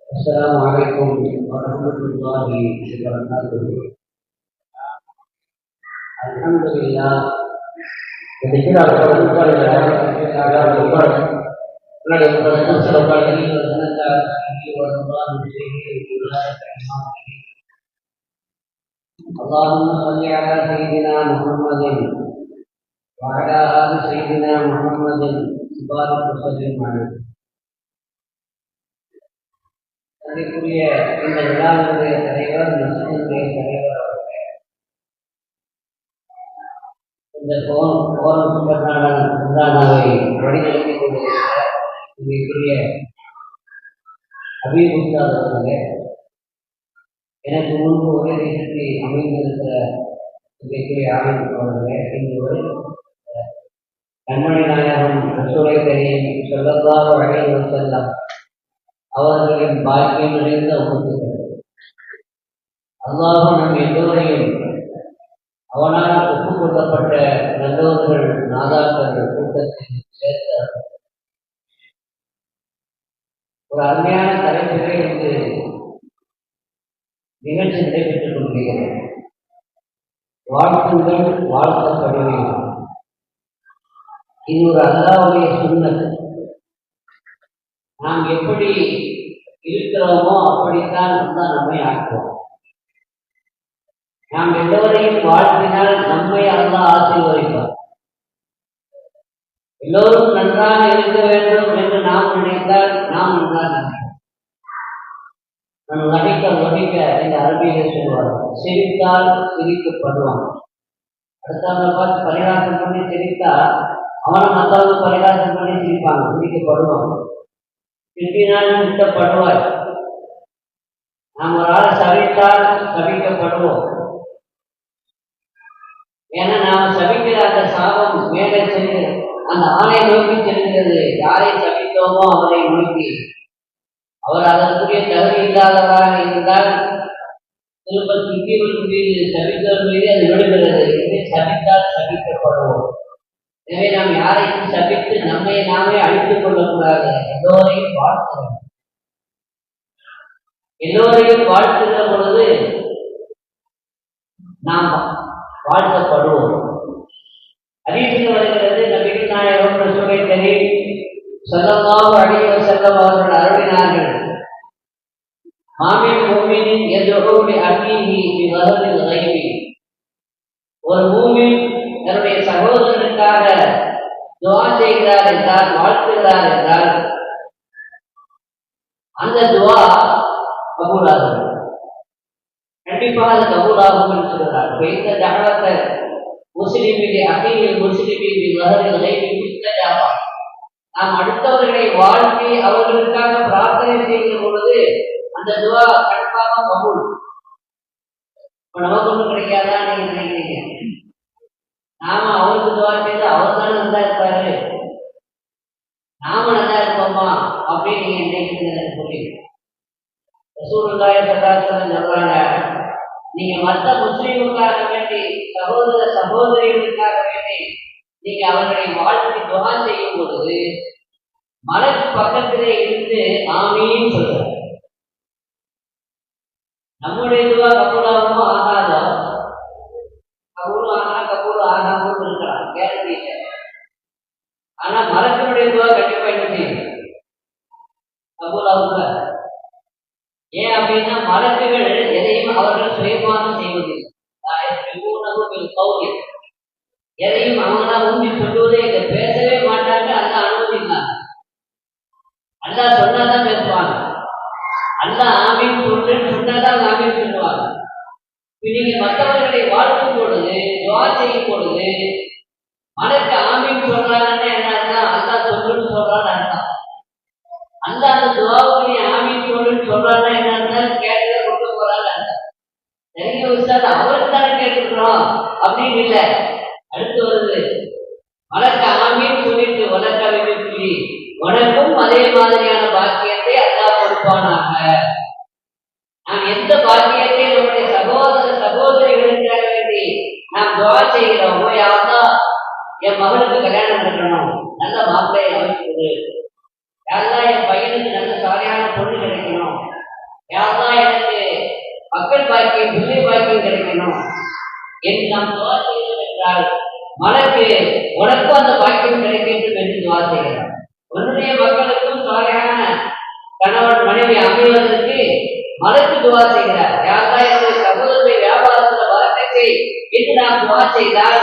السلام عليكم ورحمة الله وبركاته. الحمد لله. Ketika kita berbicara tentang agama Islam, maka kita harus selalu mengenal Allah Allahumma salli ala sayyidina Muhammadin wa ala ali sayyidina Muhammadin barik wa sallim alaihi. அதற்குரிய இந்த விழாவுடைய தலைவர் முஸ்லிமுடைய தலைவர் அவர்கள் இந்த கோரம் நாளை வழிநடத்திக் கொண்டிருக்கிற இதற்குரிய அபிமுத்தார் அவர்களே, எனக்கு முன்பு ஒரே தேசத்தில் அமைந்திருக்கிற இதற்குரிய ஆய்வு அவர்களே, இன்று கண்மணி நாயகம் ரசூலை கரீம் ஸல்லல்லாஹு அலைஹி வஸல்லம் அவர்களின் பாக்கியம் நிறைந்த உணர்வுகள் அல்லாஹ் நம் எல்லோரையும் அவனால் ஒப்புக்கொள்ளப்பட்ட நல்லவர்கள் நாதாக்கள் கூட்டத்தில் சேர்த்த ஒரு அருமையான தலைப்பிலே இன்று நிகழ்ச்சி நடைபெற்றுக் கொண்டிருக்கிறது. வாழ்த்துங்கள் வாழ்த்தப்படுவீர்கள். இது ஒரு அல்லாஹ்வுடைய சுன்னத். நாம் எப்படி இருக்கிறோமோ அப்படித்தான் நம்மை ஆக்குவோம். நாம் எல்லோரையும் வாழ்த்தினால் நம்மை அல்லாஹ் ஆசீர்வதிப்பார். எல்லோரும் நன்றாக இருக்க வேண்டும் என்று நாம் நினைத்தால் நாம் நன்றாக நினைக்கிறோம். நடிக்க இந்த அரபியிலே சொல்வார்கள், சிரித்தால் சிரிக்கப்படுவான். அடுத்தவங்களை பார்த்து பரிகாசம் பண்ணி சிரித்தால் அவனை மற்றவங்க பரிகாசம் பண்ணி சிரிப்பாங்க, சிரிக்கப்படுவாங்க. திட்டினால் திட்டப்படுவார். நாம் ஒரு ஆளை சபித்தால் சபிக்கப்படுவோம். ஏன்னா நாம் சபிக்கிற அந்த சாபம் மேலே சென்று அந்த ஆளை நோக்கி செல்கிறது. யாரை சபித்தோமோ அவரை நோக்கி. அவர் அதற்குரிய தகுதி இல்லாதவராக இருந்தால் திரும்ப திட்டியவர்கள் மீது சபித்தவர் மீது அது விழுகிறது. இதை சபித்தால் சபிக்கப்படுவோம். எனவே நாம் யாரையும் சபித்து நம்மை நாமே அழித்துக் கொள்ளக்கூடாது. எல்லோரையும் வாழ்த்துகிறோம். எல்லோரையும் வாழ்த்துகிற பொழுது நாம் வாழ்த்தப்படுவோம். ஹதீஸில் வருகிறது, நபிகள் நாயகம் ரசூலை கரீம் ஸல்லல்லாஹு அலைஹி வஸல்லம் அவர்கள் அருளினார்கள், மாமின் முஃமினின் யதுஉ லி அகீஹி பி வஹரில் கைபி. ஒரு மூமின் தன்னுடைய சகோதரனுக்காக துஆ செய்கிறார் என்றால், வாழ்த்துகிறார் என்றால், அந்த துஆ கபூலாகும். கண்டிப்பாக அது கபூலாகும் என்று சொல்கிறார். இந்த தஅவத்தை முஸ்லிமிலே அகீல் முஸ்லிமின் வஹரில் கைபி முஸ்தஜாபா. நாம் அடுத்தவர்களை வாழ்த்தி அவர்களுக்காக பிரார்த்தனை செய்கிற பொழுது அந்த துஆ கண்டிப்பாக கபூல். இப்ப நமக்கு ஒன்றும் கிடைக்காதா நீங்க நினைக்கிறீங்க? நாம அவருக்கு துவா செய்து அவர் தான் நல்லா இருப்பாரு, நாம நல்லா இருப்போமா அப்படின்னு நீங்க நினைக்கிறீங்க. சொல்லி ரசூலுல்லாஹி ஸல்லல்லாஹு அலைஹி வஸல்லம் சொல்றாங்க, நீங்க மற்ற முஸ்லிமுக்காக வேண்டி, சகோதர சகோதரிகளுக்காக வேண்டி நீங்க அவர்களை வாழ்த்தி துவா செய்யும் பொழுது மலக்கு பக்கத்திலே இருந்து ஆமீன் சொல்றாங்க. நம்முடைய துவா கபூலாகுமோ ஆகாதோ? கபூல் ஆனா கபூல் ஆகாமல் இருக்கலாம், கேரண்டி இல்லை. ஆனா மலக்கினுடைய துவா கண்டிப்பா என்ன செய்யும்? கபூல் ஆகுங்க. ஏன் அப்படின்னா மலக்குகள் எதையும் அவர்கள் சுயமாக செய்வதில்லை. எதையும் அவங்களா ஊன்றி சொல்லுவதே இல்லை, பேசவே மாட்டாங்க. அந்த அனுமதி இல்லாம அல்லா சொன்னாதான் பேசுவாங்க. அல்லா ஆமீன் சொல்றேன்னு சொன்னாதான் ஆமீன் சொல்லுவாங்க. நீங்க மற்றவர்களை வாழ்த்தும் பொழுது, துவா செய்யும் பொழுது மனக்கு ஆமீன் சொல்றாங்கன்னா என்னன்னா அல்லா சொல்லுன்னு சொல்றான்னு அர்த்தம். அல்லா அந்த துவாவுக்கு நீ ஆமீன் சொல்லுன்னு சொல்றான்னா என்னன்னா கேட்டதை கொண்டு போறான்னு அர்த்தம். நிறைய விஷயம் அவருக்கு தானே கேட்டுக்கிறோம் அப்படின்னு இல்லை. அடுத்து வருது, மலக்க ஆமீன் சொல்லிட்டு வளர்க்க சொல்லி உனக்கும் அதே மாதிரியான பாக்கியத்தை அல்லா கொடுப்பானாங்க. நாம் எந்த பாக்கியத்தை நம்முடைய சகோதர சகோதரிகளுக்காக வேண்டி நாம் துவா செய்கிறோமோ, யா அல்லாஹ் என் மகளுக்கு கல்யாணம் பண்ணணும், நல்ல மாப்பிள்ளையை அமைச்சு கொடு, யா அல்லாஹ் என் பையனுக்கு நல்ல சாலையான பொண்ணு கிடைக்கணும், மக்கள் பாக்கியம் பிள்ளை பாக்கியம் கிடைக்கணும் என்று நாம் துவா செய்தோம் என்றால் மலக்கு உனக்கும் அந்த பாக்கியம் கிடைக்கட்டும் என்று துவா செய்கிறார். உன்னுடைய மக்களுக்கும் சாலையான கணவன் மனைவி அமைவதற்கு மலக்கு துவா செய்கிறார். யாரா என்னுடைய சகோதரருடைய வியாபாரத்தில் வரக்கை என்று நாம் துவா செய்தால்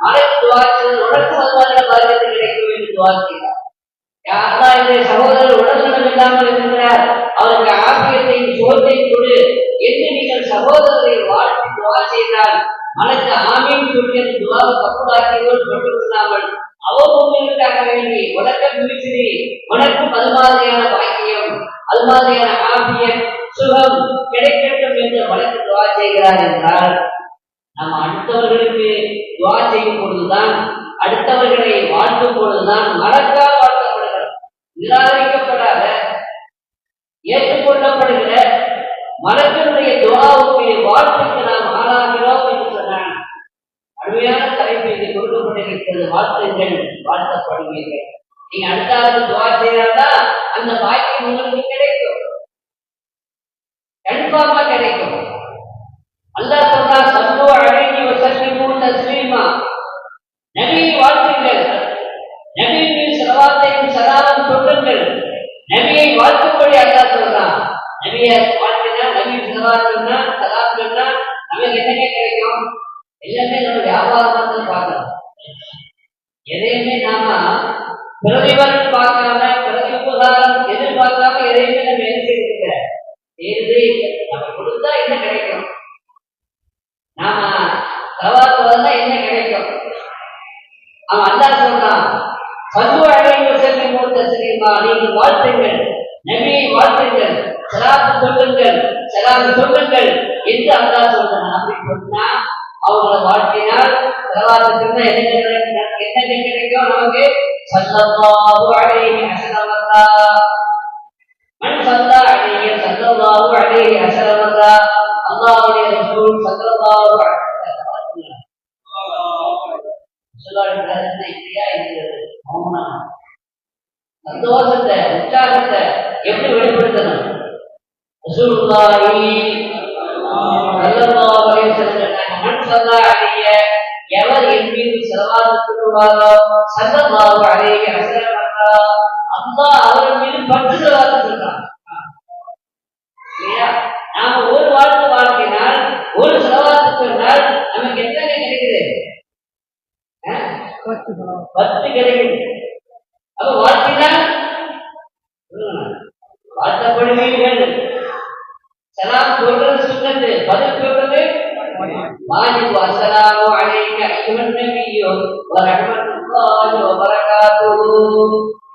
மலக்கு துவா செய்தால் உனக்கும் அதுவான பாக்கியத்தை கிடைக்கும் என்று துவா செய்கிறார். யாரா என்னுடைய சகோதரர் உடல்நலம் இல்லாமல் இருக்கிறார், அவருக்கு ஆபியத்தையும் சோற்றையும் கொடு என்று நீங்கள் சகோதரரை வாழ்த்தி துவா செய்தால் மலக்கு ஆமீன் சொல்லி அந்த துவாவை கப்புடாக்கியோடு மட்டுமில்லாமல் அவர் உங்களுக்காக வேண்டி உனக்கும் விரிசிறி உனக்கும் அது மாதிரியான பாக்கியம் அது மாதிரியான ஆபியம் சுகம் கிடைக்கட்டும் என்று வழக்கு துவா செய்கிறார் என்றால் நாம் அடுத்தவர்களுக்கு துவா செய்யும் பொழுதுதான், அடுத்தவர்களை வாழ்த்தும் பொழுதுதான் மலக்கால் வாழ்த்தப்படுகிறது. நிராகரிக்கப்படாத ஏற்றுக்கொள்ளப்படுகிற மலக்கினுடைய துவாவுக்கு வாழ்த்துக்கு நாம் ஆளாகிறோம் என்று சொன்னான். அருமையான தலைப்பு இங்கு கொடுக்கப்பட்டிருக்கிறது. வாழ்த்துங்கள், வாழ்த்தப்படுவீர்கள். நீங்க அடுத்த துவா செய்தால்தான் அந்த பாக்கியம் உங்களுக்கு கிடைக்கும், கன்ஃபார்மா கிடைக்கும். அல்லாஹ் சொல்றான், சல்லு அலைஹி வஸல்லிமு தஸ்லீமா, நபியை வாழ்த்துங்கள், நபி மீது ஸலவாத்தையும் ஸலாமும் சொல்லுங்கள், நபியை வாழ்த்தும்படி அல்லாஹ் சொல்றான். நபியை வாழ்த்தினா, நபி ஸலவாத் சொன்னா, ஸலாம் சொன்னா நமக்கு என்னங்க கிடைக்கும்? எல்லாமே நம்ம வியாபாரம் பார்க்கணும். எதையுமே நாம பிரதிபலன் பார்க்காம, பிரதி உபகாரம் எதிர்பார்க்காம எதையுமே நம்ம என்ன செய்திருக்கிற தேர்தே நம்ம கொடுத்தா என்ன கிடைக்கும், நாம சவால் என்ன கிடைக்கும்? அவன் அல்லாஹ் சொல்றான், சல்லு அலைஹி வஸல்லிமு தஸ்லீமா, நீங்கள் வாழ்த்துங்கள், நபியை வாழ்த்துங்கள், ஸலாத் சொல்லுங்கள், ஸலாம் சொல்லுங்கள் என்று அல்லாஹ் சொல்றான். அப்படி சொன்னா அவங்களை வாழ்த்தினால் ஸலவாத்துக்கு என்ன கிடைக்கும்? நமக்கு ஸல்லல்லாஹு அலைஹி வஸல்லம், மன் ஸல்லா அலைஹி ஸல்லல்லாஹு அலைஹி வஸல்லம், அல்லாஹ்வுடைய ரசூல் ஸல்லல்லாஹு அலைஹி வஸல்லம் சொல்றாங்க. இப்படியா இருக்கிறது மௌனம், சந்தோஷத்தை உற்சாகத்தை எப்படி வெளிப்படுத்தணும்? ரசூலுல்லாஹி ஸல்லல்லாஹு அலைஹி வஸல்லம் மன் ஸல்லா அலைஹி, எவர் என் மீது ஸலவாத் சொல்வாரோ ஸல்லல்லாஹு அலைஹி வஸல்லம், அல்லாஹ் அவர் மீது 10 ஸலவாத் சொல்றான். இல்லையா? நாம ஒரு வாழ்த்து வாழ்த்தினால், ஒரு ஸலவாத் சொன்னால் நமக்கு எத்தனை கிடைக்குது? 10 கிடைக்குது. அப்ப வாழ்த்தினால் வாழ்த்தப்படுவீர்கள். சலாம் சொல்றது சுன்னத்து, பதில் சொல்றது வாஜிப். அஸ்ஸலாமு அலைக்க அய்யுஹன் நபியு வ ரஹ்மத்துல்லாஹி வ பரகாத்துஹு.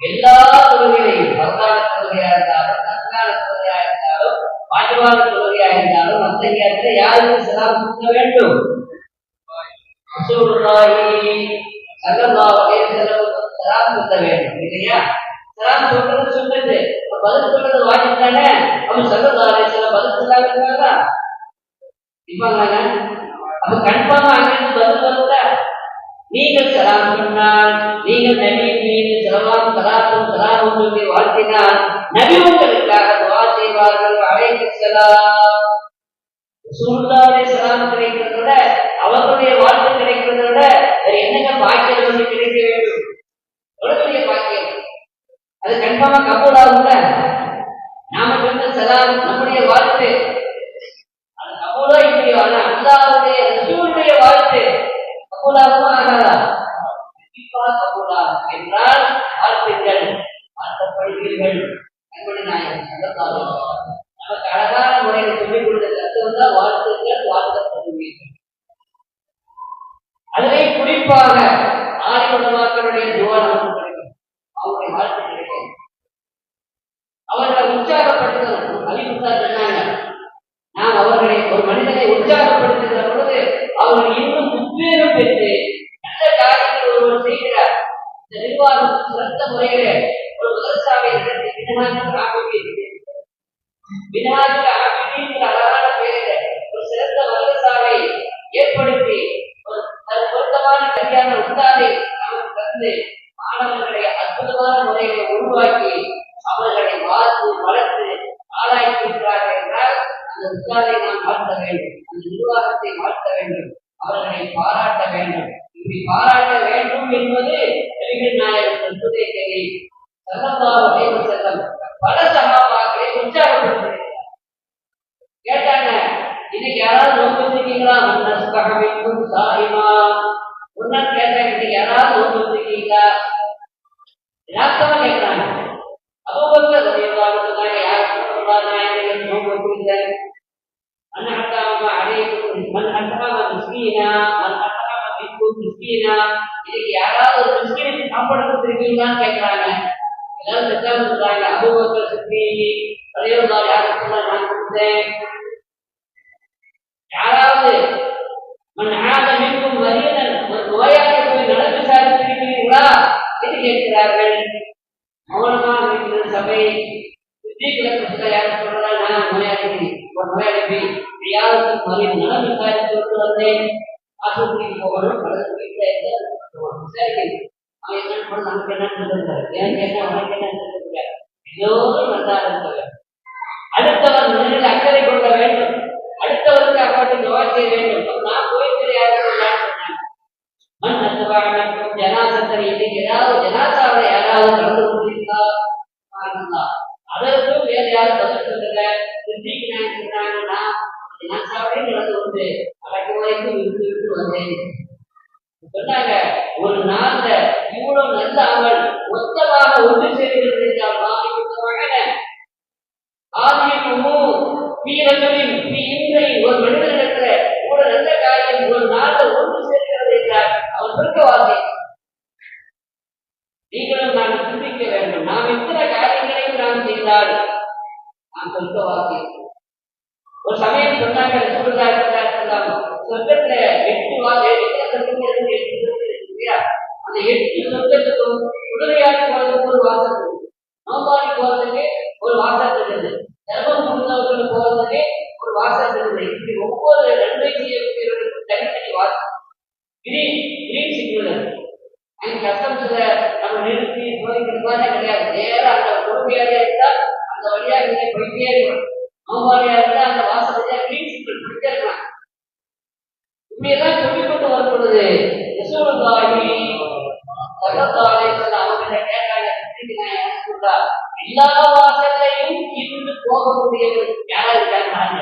எல்லா தொழுகையிலும், பரதான தொழுகையா இருந்தாலும், நஃபிலான தொழுகையா இருந்தாலும், வாஜிபான தொழுகையா இருந்தாலும், அத்தகைய யாருக்கு சலாம் சொல்ல வேண்டும்? ரசூலுல்லாஹி ஸல்லல்லாஹு அலைஹி வஸல்லம் சலாம் சொல்ல வேண்டும். இல்லையா? சலாம் சொல்றது சுன்னத்து, பதில் சொல்றது வாஜிப் தானே. அப்ப ஸல்லல்லாஹு அலைஹி வஸல்லம் பதில் சொல்லாதீங்களா? இப்பங்க அப்ப கன்ஃபார்மா அங்கிருந்து பதில் வருதா? நீங்கள் சலாம் சொன்னால், நீங்கள் நபி மீது ஸலவாத் ஸலாத்தும் ஸலாமும் சொல்லி வாழ்த்தினால் நபி உங்களுக்காக துஆ செய்வார்கள். அலைஹி ஸலாம். ரசூலுல்லாஹி ஸலாம் கிடைக்கிறத விட, அவர்களுடைய வாழ்த்து கிடைக்கிறத விட வேற என்னங்க பாக்கியம் நமக்கு கிடைக்க வேண்டும்? எவ்வளவு பாக்கியம்! அது கன்ஃபார்மா கபூல் ஆகும்ல. நாம சொன்ன சலாம், நம்முடைய வாழ்த்து அது கபூலா இல்லையோ, ஆனா அல்லாஹ்வுடைய ரசூலுடைய வாழ்த்து கபூலாகுமா ஆகாதா? கண்டிப்பா கபூலாகும். என்றால் வாழ்த்துக்கள், வாழ்த்தப்படுவீர்கள். அன்புடைய நாயகம் ஸல்லல்லாஹு அலைஹி வஸல்லம் நமக்கு அழகான முறையில் சொல்லிக் கொடுத்த தத்துவம் தான் வாழ்த்துக்கள், வாழ்த்தப்படுவீர்கள். அதிலே குறிப்பாக ஆலிமுலமாக்களுடைய துஆ நமக்கு கிடைக்கும், அவருடைய வாழ்த்து கிடைக்கும். அவர்களை உற்சாகப்படுத்தணும். அலிமுல்லா சொன்னாங்க, நாம் அவர்களை, ஒரு மனிதனை உற்சாகப்படுத்துகிற பொழுது அவர்கள் இன்னும் உத்வேகம் பெற்று நல்ல காரியங்கள் ஒருவர் செய்கிறார். இந்த நிர்வாகம் சிறந்த முறையில ஒரு மதரசாவை நடத்தி மினஹாஜுல் ஆபிதீன் அழகான பெயரில ஒரு சிறந்த மதரசாவை ஏற்படுத்தி ஒரு பொருத்தமான சரியான உத்தாதை நமக்கு தந்து மாணவர்களை அற்புதமான முறைகளை உருவாக்கி அவர்களை வாழ்த்து வளர்த்து ஆராய்ச்சிக்கிறார்கள் என்றால் அந்த உஸ்தாதை நாம் வாழ்த்த வேண்டும், அந்த நிர்வாகத்தை வாழ்த்த வேண்டும், அவர்களை பாராட்ட வேண்டும். இப்படி பாராட்ட வேண்டும் என்பது நபிகள் நாயகம் சொல்லுதே ஸல்லல்லாஹு அலைஹி வஸல்லம் பல சஹாபாக்களை உற்சாகப்படுத்துகிறார். கேட்டாங்க, இன்னைக்கு யாராவது நோன்பு வச்சிருக்கீங்களா? மன்னஸ்தகமிக்கும் சாஹிமா ஒன்னா கேட்டாங்க, இன்னைக்கு யாராவது நோன்பு வச்சிருக்கீங்களா? யதார்த்தமா கேட்கிறாங்க. அபூபக்கர் ரலியல்லாஹு அன்ஹு சொன்னாங்க, யார் சொல்றாங்க நாயகம் நோன்பு வச்சிருக்கீங்க? மன் அஹ்தாம அலைக்கும் மன் அஹ்தாம மிஸ்கீனா மன் அஹ்தாம மின்கும் மிஸ்கீனா, இன்னைக்கு யாராவது ஒரு மிஸ்கீனுக்கு சாப்பாடு கொடுத்துருக்கீங்களான்னு கேட்கிறாங்க. எல்லாரும் செஞ்சாலும் சொல்றாங்க, அபூபக்கர் சித்திக் ரலியல்லாஹு அன்ஹு நான் கொடுத்தேன். யாராவது மன் ஆத மின்கும் மரியன் ஒரு நோயாளியை போய் நல விசாரித்திருக்கிறீர்களா என்று கேட்கிறார்கள். மௌனமாக இருக்கிற சபை. சித்திகளை யாரும் சொல்றா, நான் நோயாளி ஒரு நோயாளி போய் யாருக்கு மரியன் நல விசாரித்து கொண்டு வந்தேன். ஆஸ்பத்திரிக்கு போகணும், பலருக்கு விசாரிக்கணும். அவன் என்ன பண்ண நமக்கு என்ன சொல்றாரு, ஏன் கேட்டா அவனுக்கு என்ன சொல்றாரு, எல்லோரும் நல்லா இருக்க. அடுத்தவர் மனிதர்கள் அக்கறை கொள்ள வேண்டும், அடுத்தவருக்கு அவர்கள் துவா செய்ய வேண்டும். நான் போய் யாரும் மண் அத்தவாக ஜனாசத்தை இன்னைக்கு ஏதாவது ஜனாசாவை யாராவது கலந்து கொண்டிருந்தா அதற்கும் வேற யாரும் பதில் சொல்லுங்க. சித்திக்கிறாங்க சொன்னாங்கன்னா ஜனாசாவே நடந்து கொண்டு அடக்கு வரைக்கும் விட்டு விட்டு வந்தேன் சொன்னாங்க. ஒரு நாள்ல இவ்வளவு நல்ல அமல் மொத்தமாக ஒன்று சேர்கிறது என்றால் ஒரு மனிதனிடத்துல ஒரு நல்ல காரியம் ஒரு நாள்ல ஒன்று சேர்க்கிறது என்றால் அவர் சொர்க்கவாசி. நீங்களும் நாம் சிந்திக்க வேண்டும், நாம் எத்தனை காரியங்களையும் நாம் செய்தால் நாம் சொர்க்கவாசி. ஒரு சமயம் சொன்னாங்க, சொர்க்கத்துல 8 அந்த 8 சொர்க்கத்துக்கும் உடலையாடி போறதுக்கு ஒரு வாசல், நோம்பாடி போறதுக்கு ஒரு வாசல் இருக்குது, தர்மம் முடிந்தவர்கள் போறதுக்கு ஒரு வாசல் இருக்குது. இப்படி ஒவ்வொரு நன்மை செய்யக்கூடியவர்களுக்கும் தனித்தனி வாசல். கிரீன் சிக்னல் அங்க கஸ்டம்ஸ்ல நம்ம நிறுத்தி சோதிக்கிற மாதிரி கிடையாது. நேரம் அந்த பொறுமையாக இருந்தால் அந்த வழியா நீங்க போயிட்டே இருக்கணும். நோம்பாடியா இருந்தா அந்த வாசல் வழியா கிரீன் சிக்னல் பிடிச்சே இருக்கலாம். இப்படியெல்லாம் சொல்லிக்கொண்டு வரும் பொழுது ரசூலுல்லாஹி ஸல்லல்லாஹு அலைஹி வஸல்லம் அவர்களை கேட்டாங்க, எல்லா வாசல்லையும் இருந்து போகக்கூடியவர் யாரா இருக்காங்க?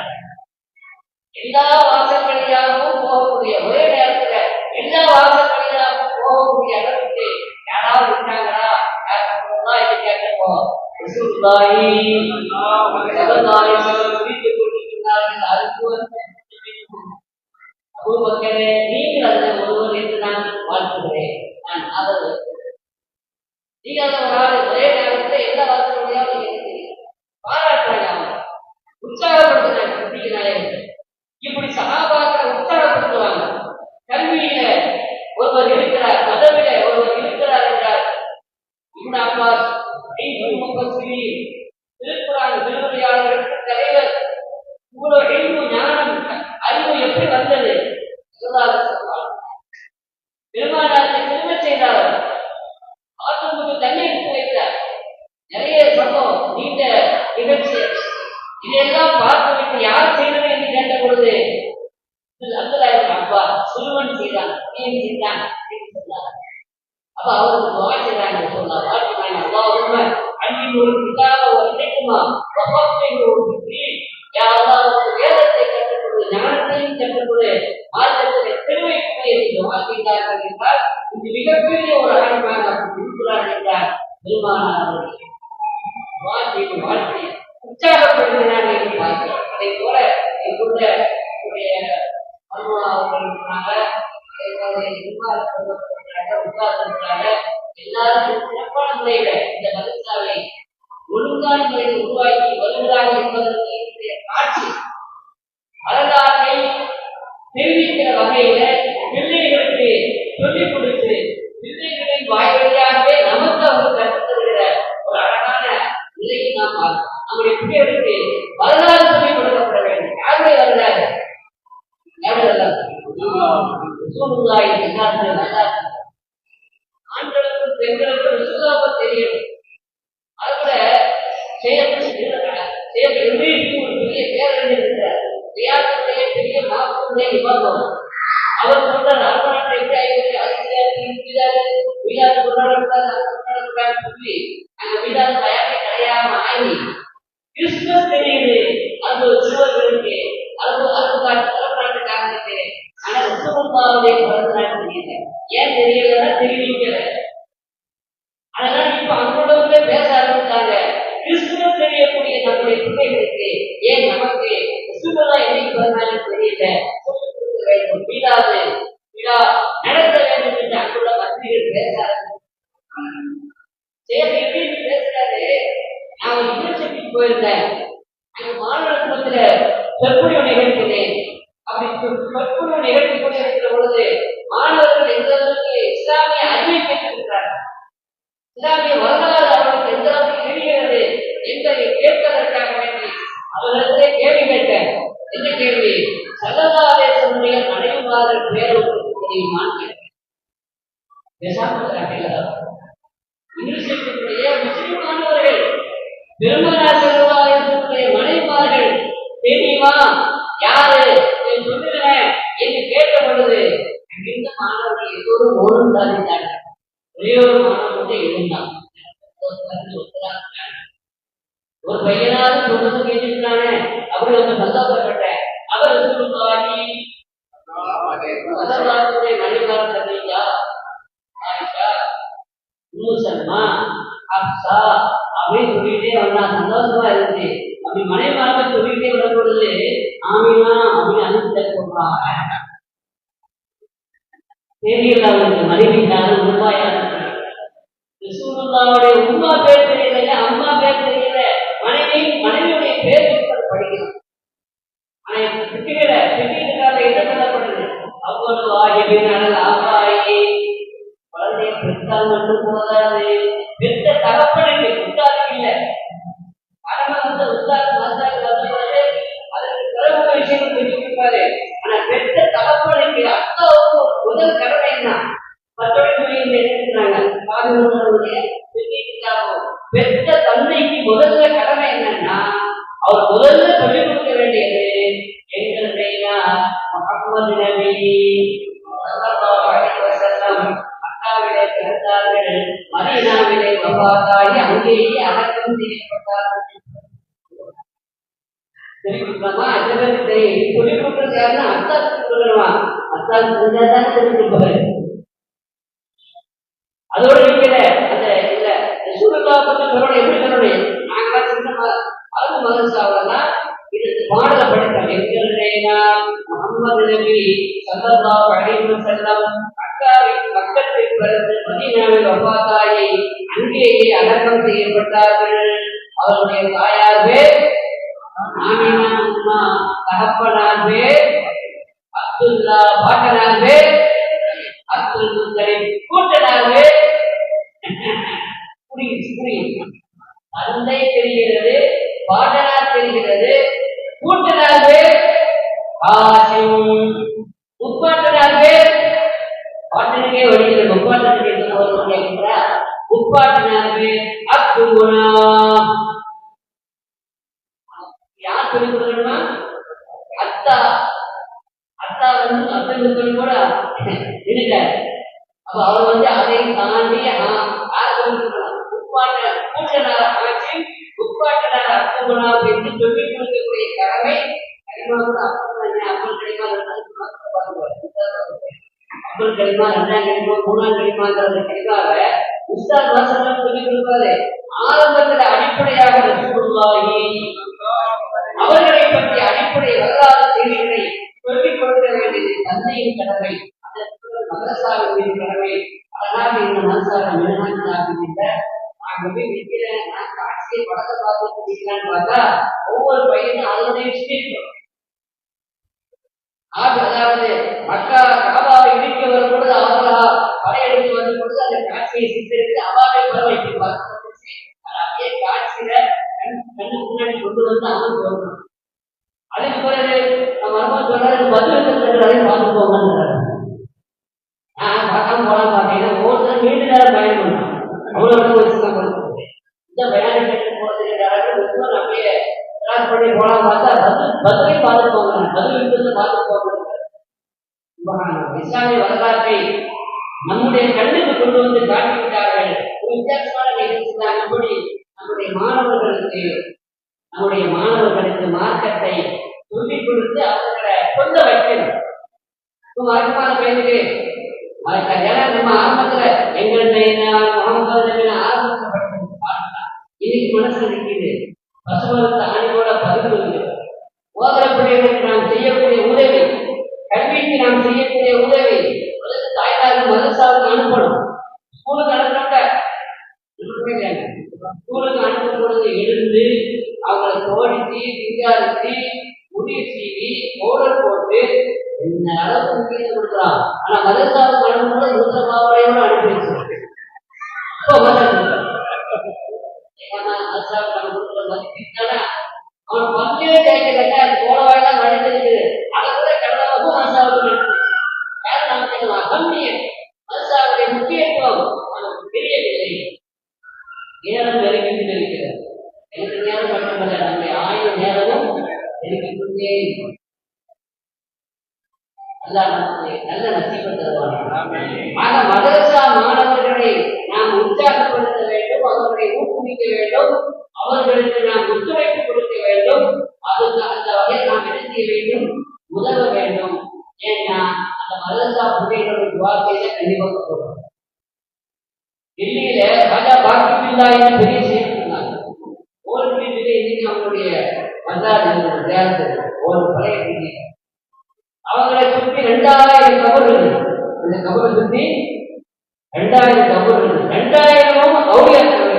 எல்லா வாசல் வழியாகவும் போகக்கூடிய ஒரே நேரத்துல எல்லா வாசல் வழியாகவும் போகக்கூடிய அளவுக்கு யாராவது இருக்காங்களா? யாரும் கேட்டப்போ ரசூலுல்லாஹி ஸல்லல்லாஹு அலைஹி வஸல்லம் சொல்லிக் கொண்டிருக்கிறார்கள், அதுக்கு அபூபக்கரே நீங்கள் அதில் ஒருவர் என்று நான் வாழ்த்துகிறேன், நான் ஆதரவு. நீங்கள் ஒரு ஆள் ஒரே நேரத்தில் எந்த வாசல் வழியாவது பாராட்டுறாங்க, உற்சாகப்படுத்துறாங்க. சித்திக்கிறாங்க. இப்படி சகாபாக்களை உற்சாகப்படுத்துவாங்க. கல்வியில ஒருவர் இருக்கிறார், மதவில ஒருவர் இருக்கிறார் என்றால் இப்னு அப்பாஸ் திருக்குறான் விரிவுரையாளர்களுக்கு தலைவர். இவ்வளவு எழுப்பு ஞானம் அறிவு எப்படி வந்தது? பெருமானாரை திரும்ப செய்தார், ஆற்றுக்கு தண்ணி எடுத்து வைத்தார். நிறைய சம்பவம், நீண்ட நிகழ்ச்சி. இதையெல்லாம் பார்த்துவிட்டு யார் செய்தது என்று கேட்ட பொழுது அப்பா சிறுவன் செய்தான், நீன் செய்தான் சொன்னார். அப்ப அவருக்கு துவா செய்தாங்க, சொன்னார் வாழ்த்துனாங்க. அல்லாஹும்ம அன்னில் ஒரு கிதாப ஒரு இணைக்குமா வேதத்தை கற்றுக்கொடு, ஞானத்தையும் கற்றுக்கொடு, மார்க்கத்தை பெருமைக்குரிய துவா செய்தார்கள் என்றால் இது மிகப்பெரிய ஒரு அழைப்பாக இருக்கிறார் என்றார். பெருமானார் வாழ்க்கையை வாழ்க்கை உற்சாகப்படுகிறார் என்று பார்க்கிறோம். அதை போல எங்களுடைய எல்லாரும் சிறப்பான முறையில இந்த மதரசாவை ஒழுங்கான முறையில் உருவாக்கி வருவதாக என்பதற்கு காட்சி வரலாற்றை தெரிவிக்கிற வகையில பிள்ளைகளுக்கு சொல்லிக் கொடுத்து பிள்ளைகளின் வாய் வழியாகவே நமக்கு அவங்க கற்றுத் தருகிற ஒரு அழகான நிலையை நாம் பார்க்கிறோம். நம்முடைய பிள்ளைகளுக்கு வரலாறு சொல்லிக் கொடுக்கப்பட வேண்டும். யாருடைய வரலாறு? ஆண்களுக்கும் பெண்களுக்கும் சுதாப தெரியும். அதுபோல ஒரு பெரிய பேரறிஞர் இருக்கிறார். கொடுத்தே பார்த்தோம். அவர் சொல்றாரு அரபநாட்டை எப்படி ஆயிடுச்சு, வீடாது கொண்டாடக்கூடாது சொல்லி அங்க வீடாது தயாரிக்க கிடையாம ஆகி கிறிஸ்துமஸ் தெரியுது. அது சிறுவர்கள் இருக்கு, அரபநாட்டுக்காரனுக்கு. ஆனா ரசூலுல்லாஹ்வுடைய பிறந்த நாள் தெரியல. ஏன் தெரியலன்னா தெரிவிக்கல. அதனால இப்ப அங்குள்ளவங்களே பேச ஆரம்பிச்சாங்க. கிறிஸ்துமஸ் தெரியக்கூடிய நம்முடைய பிள்ளைகளுக்கு ஏன் நமக்கு ரசூலுல்லாஹ் என்னைக்கு பிறந்தாலும் தெரியல, சொல்லிக் கொடுக்க வேண்டும், விழா நடத்த வேண்டும் என்று அங்குள்ள மந்திரிகள் பேச ஆரம்பிச்சாங்க. எப்படி பேசுறாரு, நான் ஒரு யூனிவர்சிட்டிக்கு போயிருந்தேன். அங்க மாநிலத்துல சொற்பொழிவு நிகழ்த்தினேன். அப்படி சொற்பொழிவு நிகழ்த்தி கொண்டிருக்கிற பொழுது மாணவர்கள் எந்த அளவுக்கு இஸ்லாமிய அறிவை பெற்றிருக்கிறார்கள், இஸ்லாமிய வரலாறு அவர்களுக்கு எந்த அளவுக்கு தெரிகிறது என்பதை கேட்பதற்காக வேண்டி அவர்களிடத்திலே கேள்வி கேட்டேன். என்ன கேள்வி? ஸல்லல்லாஹு அலைஹி வஸல்லம் மனைவிமார்கள் பேர் தெரியுமான்னு கேட்டேன். யூனிவர்சிட்டியுடைய முஸ்லிம் மாணவர்கள் பெருமானார் ஸல்லல்லாஹு அலைஹி வஸல்லம் மனைவிமார்கள் தெரியுமா, யாரு சொல்லுகிறேன் என்று கேட்ட பொழுது இந்த மாணவர்கள் எல்லோரும் ஓடும் சாதித்தாங்க. ஒரே ஒரு மாணவன் மட்டும் இருந்தான். ஒரு பையனாவது சொல்றது கேட்டுட்டானே, அப்படி வந்து சந்தோஷப்பட்டேன். அவர் மனைவிமார் சந்தியா ஆயிஷா சல்மா அப்சா அப்படின்னு சொல்லிட்டே வந்தா சந்தோஷமா இருந்துச்சு. அப்படி மனைவிமார்கள் சொல்லிட்டே வந்த பொழுது ஆமினா அப்படின்னு அனுப்பிச்சு சொல்றாங்க. தெரியல அவனுக்கு மனைவிக்கான உண்மையான ரசூலுல்லாஹ்வுடைய உம்மா பேர் தெரியல, அம்மா பேர் தெரியல, மனைவியுடைய பேர் படிக்கலாம். ஆனா திட்டிக்காக என்ன சொல்லப்படுது, அவ்வளவு ஆகியவின் ஆபாயி குழந்தைய பெற்றால் மட்டும் போதாது, பெற்ற தகப்பனுக்கு உத்தாரம் இல்லை. கடமை வந்து உத்தாரம் அதற்கு பிறகு விஷயம் தெரிவிப்பாரு. ஆனா பெற்ற தகப்பனுக்கு அத்தாவுக்கு முதல் கடமை என்ன? பெற்ற தந்தைக்கு முதல்ல கடமை என்னன்னா, அவர் முதல்ல சொல்லிக் கொடுக்க வேண்டியது எங்களுடைய முஹம்மது நபி ஸல்லல்லாஹு அலைஹி வஸல்லம் மக்காவிலே பிறந்தார்கள், மதீனாவிலே வஃபாத்தாகி அங்கேயே அடக்கம் செய்யப்பட்டார்கள். தெரிவிக்கலாமா? சொல்லிக் கொடுக்கிறது யாருன்னா அத்தாவுக்கு சொல்லணுமா? அத்தாவுக்கு தெரிஞ்சாதான் தெரிவிக்க போறேன். அதோட இருக்கிற அந்த இல்ல ரசூலுல்லாஹ் பத்தி சொல்லணும். எப்படி சொல்லணும்? நாங்க சின்ன அழகு மதரசாவிலனா இது பாடல படித்தோம். எங்களுடைய முஹம்மது நபி ஸல்லல்லாஹு அலைஹி வஸல்லம் மக்கத்தில் பிறந்து மதீனாவில் வஃபாத்தாகி அங்கேயே அடக்கம் செய்யப்பட்டார்கள். அவருடைய தாயார் பேர் ஆமினா உம்மா, தகப்பனார் பேர் அப்துல்லா, பாட்டனார் பேர் அப்துல் முத்தலிப், கூட்டனார் பேர் தந்தை தெரிகிறது, பாட்டனார் தெரிகிறது, கூட்டனார் பேர் ஹாஷிம், முப்பாட்டனார் பேர் பாட்டனுக்கே வழியில் முப்பாட்டனுக்கு முப்பாட்டனார் பேர் அப்துல்லா. யார் சொல்லிக் கொடுக்கணுமா? அத்தா. அத்தா வந்து அப்துல் கூட இருக்க. அப்ப அவர் வந்து அதை தாண்டி கூட்டனார் ஆட்சி உட்பாட்டனார் அப்துல்லா என்று சொல்லிக் கொடுக்கக்கூடிய கடமை அப்துல் கலிமா 2ஆம் கலிமா 3ஆம் கலிமாங்கிறது கலிமாவ உஸ்தாத் வாசகம் சொல்லிக் கொடுப்பாரு. ஆரம்பத்துல அடிப்படையாக ரசூலுல்லாஹி அவர்களை பற்றி அடிப்படை வரலாறு செய்திகளை சொல்லிக் கொடுக்க வேண்டியது தந்தையின் கடமை, மதரசாவின் கடமை. அதனால இந்த மதரசாவை மினஹாஜ் நான் போய் நிற்கிறேன், நான் காட்சியை படத்தை பார்த்து நிற்கிறான்னு பார்த்தா ஒவ்வொரு பையனும் அதனுடைய விஷயம். அதாவது மக்கா காபாவை இடிக்க வரும் பொழுது அவர்களா படையெடுத்து வரும் பொழுது அந்த காட்சியை சித்தரித்து அவாவை பரவாயிட்டு பார்த்து அப்படியே காட்சியில கண்ணு முன்னாடி கொண்டு வந்து அமல் சொல்லணும். அதுக்கு பிறகு மர்மம் சொல்றாரு, பதில் பார்த்து போங்க. நான் பார்க்காம போலாம் பார்த்தீங்கன்னா ஒவ்வொருத்தரும் நீண்ட நேரம் பயணம் பண்ணணும். அவ்வளவு இந்த பயணம் போறது அப்படியே பண்ணி போலாம் பார்த்தா பதிலை பார்த்து போங்க, பதில் பார்த்து போங்க. இஸ்லாமிய வரலாற்றை நம்முடைய கண்ணுக்கு கொண்டு வந்து காட்டிவிட்டார்கள். ஒரு வித்தியாசமான நிகழ்ச்சிதான். நம்முடைய மாணவர்களுக்கு மார்க்கத்தை சொல்லிக் கொடுத்து அவர்களை சொல்ல வைக்கணும். வழக்கமான பேருக்கு நம்ம ஆரம்பத்துல எங்கள்கிட்ட ஆரம்பத்தில் இன்னைக்கு மனசுல நிற்கிது. பசுமரத்தை ஆணியோட பகிர்ந்து ஓதரக்கூடியவர்களுக்கு நாம் செய்யக்கூடிய உதவி, கல்விக்கு நாம் செய்யக்கூடிய உதவி, தாய்தாருக்கு மதரசாவுக்கு அனுப்பணும். ஸ்கூலுக்கு அனுப்புறாங்க. ஸ்கூலுக்கு அனுப்பும் பொழுது எழுந்து அவங்களை தோடிச்சு விஞ்ஞானிச்சு முடிய சீவி பவுடர் போட்டு என்ன அளவுக்கு முக்கியத்துவம் கொடுக்குறான். ஆனா மதரசாவுக்கு அனுப்பும்போது நூற்ற மாவரையோட அனுப்பி வச்சிருக்கேன். அவன் பங்கே தேய்க்கல கோலவாயெல்லாம் வடிச்சிருக்குது. அதை கூட கடலாவும் மனசாவுக்கு கம்மியன் மனசாவுடைய முக்கியத்துவம் நமக்கு தெரியவில்லை. நேரம் நெருங்கி இருக்கிறது. எனக்கு நேரம் மட்டுமல்ல, நம்முடைய ஆயுள் நேரமும் நெருங்கிக்கொண்டே நல்ல நசீபை தருவாங்க. ஆக மதரசா மாணவர்களை நாம் உற்சாகப்படுத்த வேண்டும், அவர்களை ஊக்குவிக்க வேண்டும், அவர்களுக்கு நாம் ஒத்துழைப்பு கொடுக்க வேண்டும். அதுக்கு அந்த வகையில் நாம் என்ன செய்ய வேண்டும்? உதவ வேண்டும். ஏன்னா அந்த மதரசா பிள்ளைகளுடைய துவா செய்த கண்டிப்பாக போகும். டெல்லியில ராஜா பாக்கிபில்லா என்று பெரிய செய்தி சொன்னாங்க. ஒரு வீட்டிலே இன்னைக்கு அவங்களுடைய வரலாறு ஒரு பழைய வீடு. அவங்களை சுற்றி 2000 கபர் இருக்கு. இந்த கபரை சுற்றி 2000 கபர் இருக்கு. 2000 அவுளியாக்கள்.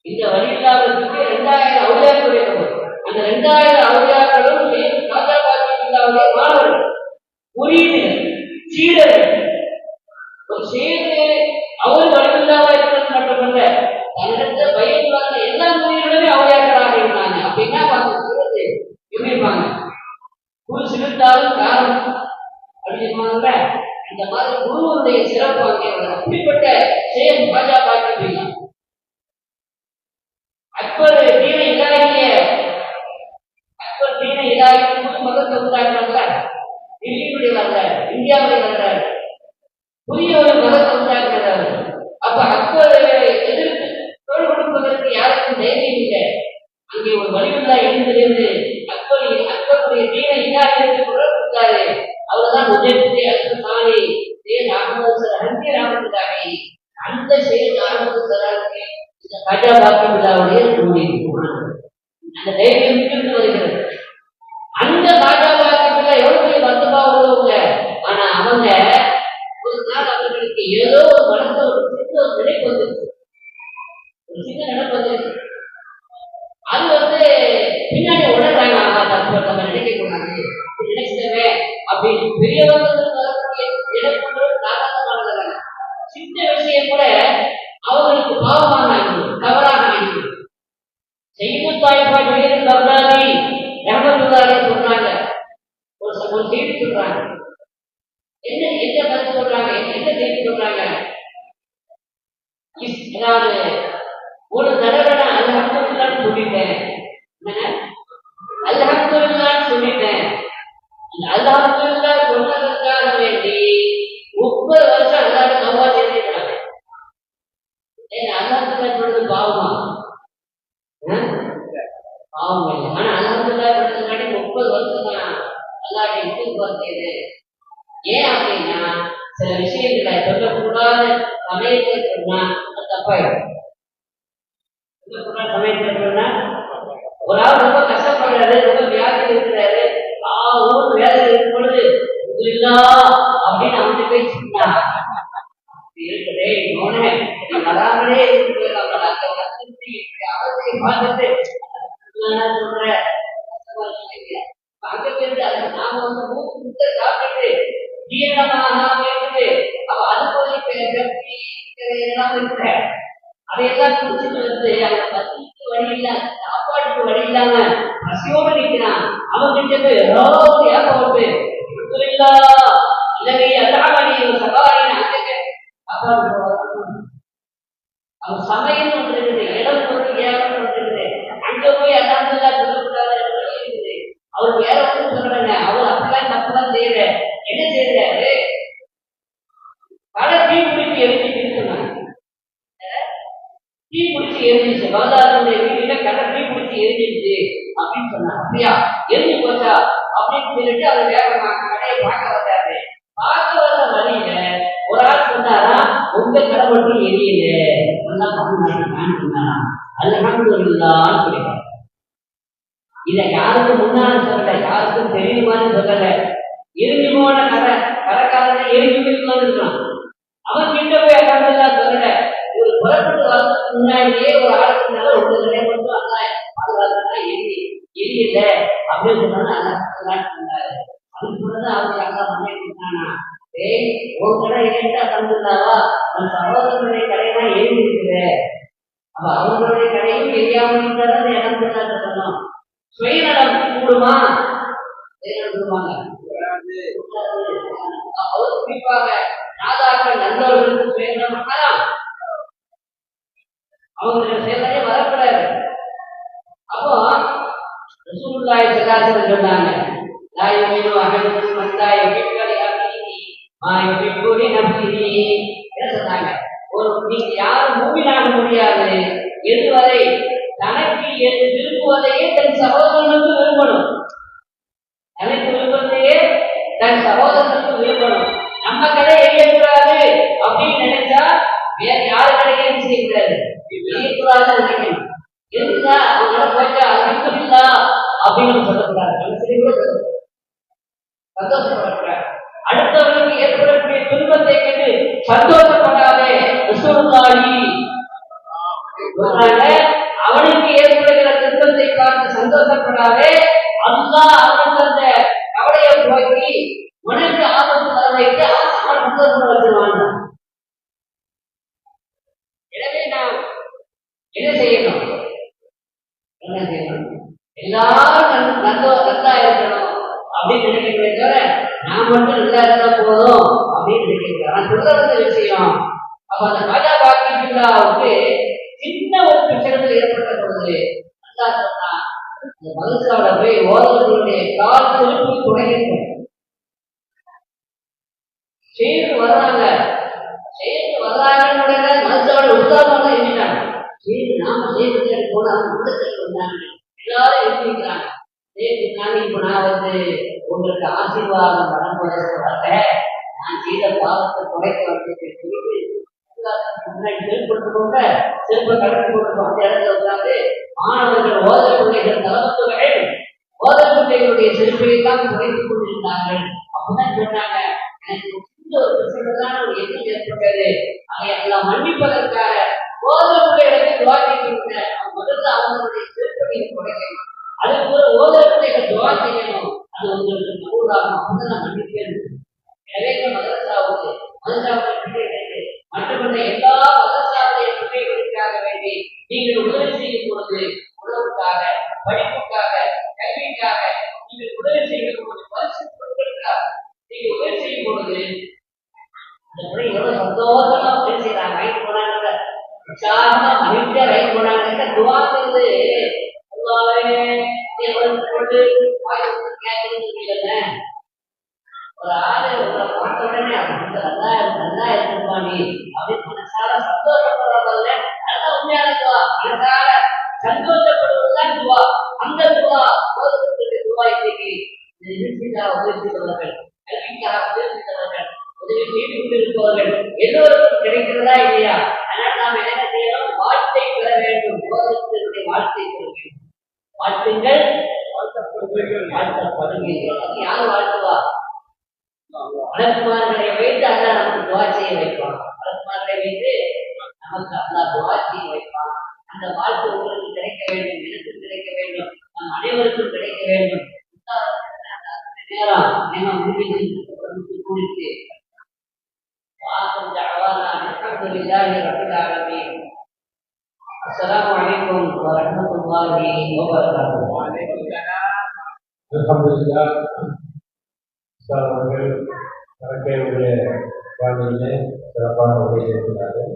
இந்த வழியில்லாத சுற்றி 2000 அவுளியாக்கள் கபர். அந்த 2000 அவுளியாக்களும் ராஜா பாக்கிபில்லாவுடைய மாணவர்கள், முரீதுகள், சீடர்கள். ஒரு சேர்ந்து அவர் வழியில்லாத இருக்கிறது மட்டுமல்ல, தன்னிடத்தை பயன்படுத்த எல்லா முறைகளுமே அவுளியாக்களாக இருந்தாங்க. அப்படின்னா சொல்றது இருப்பாங்க. குரு சிறுத்தாலும் காரணம் அப்படின்னாங்க. இந்த மாதிரி குருவனுடைய சிறப்பு அங்கே அப்படிப்பட்ட செயல் ராஜா பாக்கிபில்லா. அக்பர் தீன இலாகிய மதத்தை உண்டாக்குறாங்க. டெல்லியுடைய வர்றாரு, இந்தியாவுடைய வர்றாரு, புதிய ஒரு மதத்தை உண்டாக்குறாரு. அப்ப அக்பர் எதிர்த்து தோல் கொடுப்பதற்கு யாருக்கும் தைரியம் இல்லை. அங்கே ஒரு வலியுள்ளா எழுந்திருந்து அக்பருடைய தீன இலாகியத்தை குரல் கொடுத்தாரு. அவர்தான் முஜத்தி அல்சானி ராமதாகி. அந்த செயல் ஆரம்பத்துக்கு இந்த ராஜா பாக்கிபில்லாவுடைய அந்த தைரியம் இருந்து வருகிறது. அந்த ராஜா பாக்கிபில்லா எவ்வளவு பத்துபா உள்ளவங்க. ஆனா அவங்க ஒரு நாள் அவர்களுக்கு ஏதோ ஒரு மனசு ஒரு சின்ன நினைப்பு வந்துருச்சு. ஒரு சின்ன நினைப்பு வந்துருச்சு. அது பின்னாடி உணர்றாங்க. நம்ம நினைக்க கூடாது, நினைச்சிட்டவே அப்படின்னு பெரியவர்கள் சாதாரணமானது. சின்ன விஷயம் கூட அவங்களுக்கு பாவமான தவறாக ஆகிடும். செய்தித்தாய்ப்பாடு கருணாதி ரஹமத்துல்லாஹி சொல்றாங்க. ஒரு செய்தி சொல்றாங்க. என்ன பதில் சொல்றாங்க? என்ன செய்தி சொல்றாங்க? ஒரு தடவை நான் அல்ஹம்துலில்லாஹ் சொல்லிட்டேன். அல்ஹம்துலில்லாஹ் சொல்லிட்டேன். அல்ஹம்துலில்லாஹ் சொன்னதற்காக வேண்டி 30 வருஷம் அல்லாஹ்வை தௌபா செய்திருக்காங்க. அல்ஹம்துலில்லாஹ் சொல்றது பாவமா? பாவம் இல்லை. ஆனா அல்ஹம்துலில்லாஹ் சொல்றதுக்காண்டி 30 வருஷம் நான் அல்லாஹ்வை இஸ்திக்பார் செய்தேன். ஏன் அப்படின்னா சில விஷயங்களை சொல்லக்கூடாத சமயத்தில் சொன்னா அது தப்பாயிடும். சொல்லக்கூடாத சமயத்தில் சொன்னா ஒரு ஆள் ரொம்ப கஷ்டப்படுறாரு, ரொம்ப வியாதி இருக்கிறாரு, ஊர் வேலை இருக்கும் பொழுது அப்படின்னு அவங்க போய் சொன்னா இருக்குதே வராமலே இருக்கு. அவசியம் பார்த்துட்டு சொல்ற அங்க போயிட்டு அது நாம மூக்கு சாப்பிட்டு ஜீரணமாக இருக்குது. அவ அனுபவி எல்லாம் இருக்கிற அதையெல்லாம் குடிச்சிட்டு அந்த பசிக்கு வழி இல்லாம சாப்பாட்டுக்கு வழி இல்லாம பசியோடு நிற்கிறான். அவங்கிட்ட போய் போட்டு இல்லவே அல்லாஹ்வை சபாரின் அவன் சமையல் ஒன்று இருக்குது, இடம் பொருள் ஏலம் இருக்குது. அங்க போய் அல்ஹம்துலில்லாஹ் சொல்லக்கூடாது. அவர் வேற ஒன்றும் சொல்றாங்க. அவர் அப்பெல்லாம் தப்பெல்லாம் செய்யற என்ன செய்யற அப்படின்னு சொன்னாங்க. அப்படியா எரிஞ்சு போச்சா அப்படின்னு சொல்லிட்டு அவர் வேகமாக கடையை பார்க்க வந்தாரு. பார்க்க வந்த வழியில ஒரு ஆள் சொன்னாரா, உங்க கடை மட்டும் எரியல நல்லா பண்ணான்னு சொன்னாரா. அல்ஹம்துலில்லாஹ் சொல்லிட்டார். இதை யாருக்கு முன்னால சொல்லல, யாருக்கும் தெரியுமான்னு சொல்லல. எரிஞ்சு போன கடைக்காரனை எரிஞ்சு போய் இருக்கான். அவன் கிட்ட போய் அல்ஹம்துலில்லாஹ் சொல்லல. ஒரு புறப்பட்டு வரதுக்கு முன்னாடியே ஒரு ஆளுக்கு மேல ஒரு கடையை மட்டும் அல்ல பாதுகாத்துனா எரியல அப்படின்னு சொன்னா அல்ஹம்துலில்லாஹ் சொன்னாரு. அது சொன்னதான் அவங்க அக்கா பண்ணி கொடுத்தானா, ஏய் ஒரு கடை எரிஞ்சா தந்துருந்தாவா, உன் சகோதரனுடைய கடையெல்லாம் எரிஞ்சு இருக்குது. அப்ப அவங்களுடைய கடையும் எரியாமல் இருந்தாலும் இடம் சொன்னோம். சுயநலம் கூடுமா? கூடுவாங்க. குறிப்பாக நாதாக்கள் நல்லவர்களுக்கு சுயநலம் பண்ணலாம், அவங்களுக்கு செயலே வரக்கூடாது. அப்போ ரசூலுல்லாஹி ஸல்லல்லாஹு அலைஹி வஸல்லம் சொன்னாங்க, லா யுமினு அஹதுக்கும் ஹத்தா யுஹிப்ப லி அஹீஹி மா யுஹிப்பு லி நஃப்ஸிஹி. என்ன சொன்னாங்க? நீங்க யாரும் மூமினாக முடியாது எதுவரை தனக்கு எது விரும்புவதையே தன் சகோதரனுக்கு விரும்பணும். தனக்கு விரும்புவதையே தன் சகோதரனுக்கு விரும்பணும். நம்ம கடை எரியக்கூடாது அப்படின்னு நினைச்சா வேற யாரு கடையும் செய்யக்கூடாது, எரியக்கூடாது நினைக்கணும். இருந்தா அவங்கள போயிட்டா அல்ஹம்துலில்லாஹ் அப்படின்னு சொல்லக்கூடாது, சந்தோஷப்படக்கூடாது. அடுத்தவர்களுக்கு ஏற்படக்கூடிய துன்பத்தை கண்டு சந்தோஷப்படாதே. ரசூலுல்லாஹி சொன்னாங்க, அவனுக்கு ஏற்படுகிற துன்பத்தை பார்த்து சந்தோஷப்படாதே, அல்லாஹ் அவனுக்கு அந்த கவலையை போக்கி உனக்கு ஆபத்து வர வைத்து அவன் சந்தோஷப்பட வச்சிருவான். எனவே நாம் என்ன செய்யணும்? எல்லாரும் நல்லா இருக்கணும் அப்படின்னு நினைக்கிறேன் தவிர நான் மட்டும் நல்லா இருந்தா போதும் அப்படின்னு நினைக்கிறேன். நான் சொல்ல வந்த விஷயம், அப்ப அந்த ராஜா பாக்கியத்துக்கு சின்ன ஒரு பிரச்சனை ஏற்பட்ட பொழுது நல்லா சொன்னா அந்த மதுசாவோட போய் ஓதவர்களுடைய கால் செருப்பு துணையிட்டு செய்து வர்றாங்க. மதுசாவோட உற்சாகம் தான் எழுதிட்டாங்க. செய்து நாம செய்து போனா வந்தாங்க, எல்லாரும் எழுதிக்கிறாங்க. இப்ப நான் உங்களுக்கு ஆசீர்வாதம் வழங்குவதற்காக நான் செய்த பாவத்தை குறைக்க வந்து செல்படுத்தோட செல்ப கடந்து கொடுக்கும் அந்த இடத்துல உட்காந்து மாணவர்கள் ஓதற்குள்ளைகள் தளத்துகள் ஓதற்குள்ளைகளுடைய செல்பை தான் குறைத்துக் கொண்டிருந்தார்கள். அப்பதான் சொன்னாங்க, எனக்கு சின்ன ஒரு பிரச்சனைதான் ஒரு எண்ணம் ஏற்பட்டது, அதை எல்லாம் மன்னிப்பதற்காக ஓதற்குள்ள இடத்தில் துவாக்கிட்டு முதல்ல அவங்களுடைய செல்பையை குறைக்கணும், அதுக்கு ஒரு ஓதற்குள்ளைகள் துவா செய்யணும், அது உங்களுக்கு நூறாகும், அப்பதான் நான் மன்னிப்பேன். எனவே மதரசாவுக்கு மற்றபடி எல்லா மதரசாவுடைய பிள்ளைகளுக்காக வேண்டி நீங்கள் உதவி செய்யும் பொழுது, உணவுக்காக, படிப்புக்காக, கல்விக்காக நீங்கள் உதவி செய்யும் பொழுது, பரிசு பொருட்களுக்காக நீங்கள் உதவி செய்யும் பொழுது அந்த முறை எவ்வளவு சந்தோஷமா உதவி செய்யறாங்க. ரைட் போனாங்க, உற்சாகமா மகிழ்ச்சியா ரைட் போனாங்க. துவாங்கிறது ஒரு ஆளு உங்களை பார்த்த உடனே நல்லா இருப்பாண்டி அப்படின்னு மனசால சந்தோஷப்படுறதில்ல, நல்லா உண்மையான துவா, மனசால சந்தோஷப்படுவதுதான் துவா. அந்த துவா துவா இன்னைக்கு நிகழ்ச்சிக்காக உதவி செய்தவர்கள், கல்விக்காக உதவி செய்தவர்கள், உதவி செய்து கொண்டிருப்பவர்கள் எல்லோருக்கும் கிடைக்கிறதா இல்லையா? அதனால நாம் என்ன செய்யணும்? வாழ்த்தை பெற வேண்டும், போதத்தினுடைய வாழ்த்தை பெற வேண்டும். வாழ்த்துங்கள், வாழ்த்தப்படுவீர்கள். அது யார் வாழ்த்துவா? வளர்க்குமார்களை வைத்து அல்லா நமக்கு துவா செய்ய வைப்பான். வளர்க்குமார்களை வைத்து நமக்கு அல்லா துவா செய்ய வைப்பான். அந்த வாழ்த்து உங்களுக்கு கிடைக்க வேண்டும், எனக்கு கிடைக்க வேண்டும், நம் அனைவருக்கும் கிடைக்க வேண்டும். நேரம் முடித்து கூடிட்டு அஸ்ஸலாமு அலைக்கும் வரஹ்மத்துல்லாஹி வபரகாத்துஹு. அல்ஹம்துலில்லாஹ். அவர்கள் வாழ்க்கையுடைய வாழ்விலே சிறப்பான உரையை இருக்கிறார்கள்.